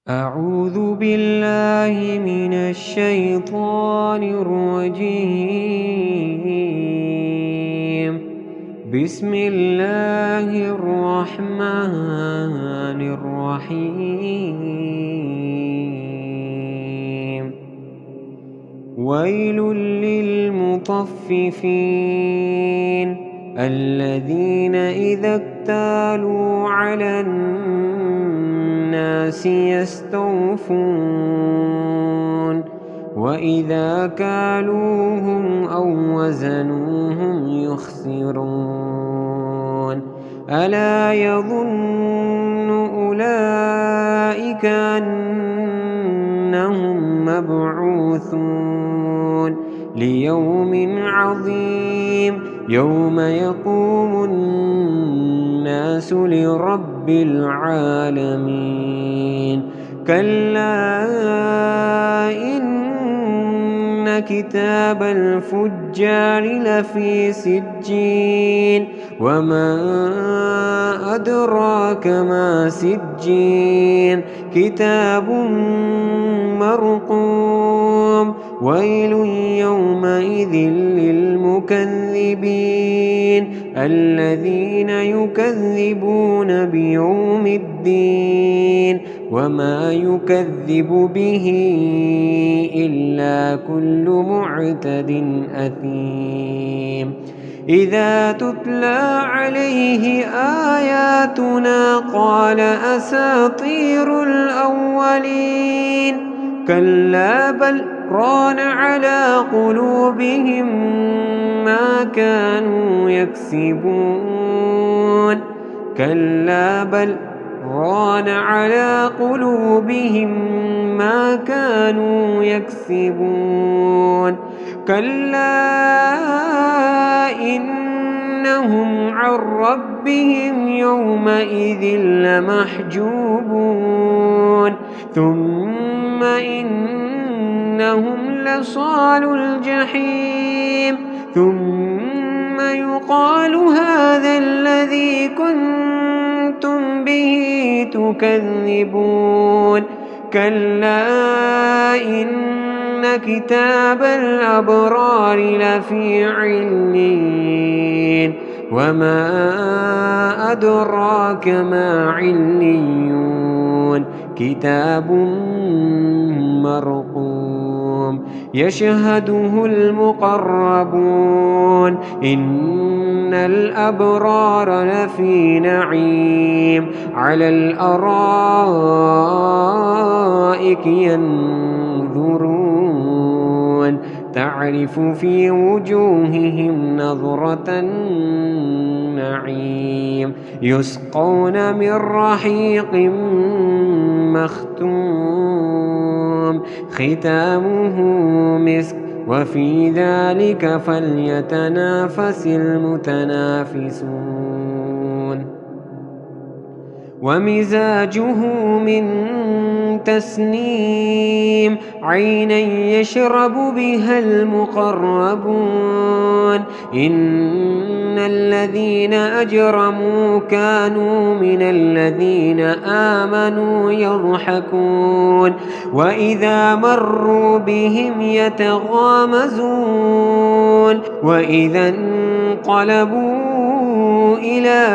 أعوذ بالله من الشيطان الرجيم. بسم الله الرحمن الرحيم. ويل للمطففين الذين إذا اكتالوا على الناس يستوفون وإذا كالوهم أو وزنوهم يخسرون. ألا يظن أولئك أنهم مبعوثون ليوم عظيم يوم يقوم الناس لرب العالمين. كلا إن كتاب الفجار لفي سجين وما أدراك ما سجين كتاب مرقوم. ويل يومئذ للمكذبين الذين يكذبون بيوم الدين وما يكذب به إلا كل معتد أثيم. إذا تتلى عليه آياتنا قال أساطير الأولين. كلا بل ران على قلوبهم ما كانوا يكسبون. كلا بل ران على قلوبهم ما كانوا يكسبون. كلا إنهم عن ربهم يومئذ لمحجوبون. ثم إنهم لصالو الجحيم. ثم يقال هذا الذي كنتم به تكذبون. كلا إن كتاب الأبرار لفي عليين وما أدراك ما عليون كتاب مرقوم يشهده المقربون. إن الأبرار لفي نعيم على الأرائك ينظرون تعرف في وجوههم نظرة النعيم. يسقون من رحيق مختوم ختامه مسك وفي ذلك فليتنافس المتنافسون. ومزاجه من تسنيم عينا يشرب بها المقربون. إن الذين أجرموا كانوا من الذين آمنوا يضحكون وإذا مروا بهم يتغامزون. وإذا انقلبوا إلى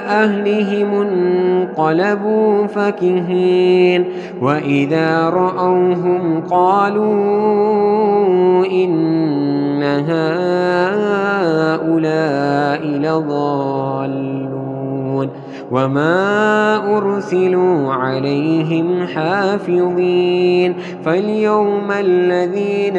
أهلهم انقلبوا فكهين. وإذا رأوهم قالوا إن هؤلاء لضالون وما أرسلوا عليهم حافظين. فاليوم الذين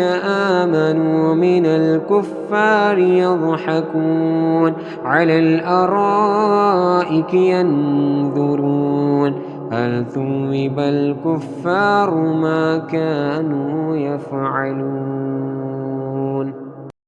آمنوا من الكفار يضحكون على الأرائك ينظرون هل ثوب الكفار ما كانوا يفعلون.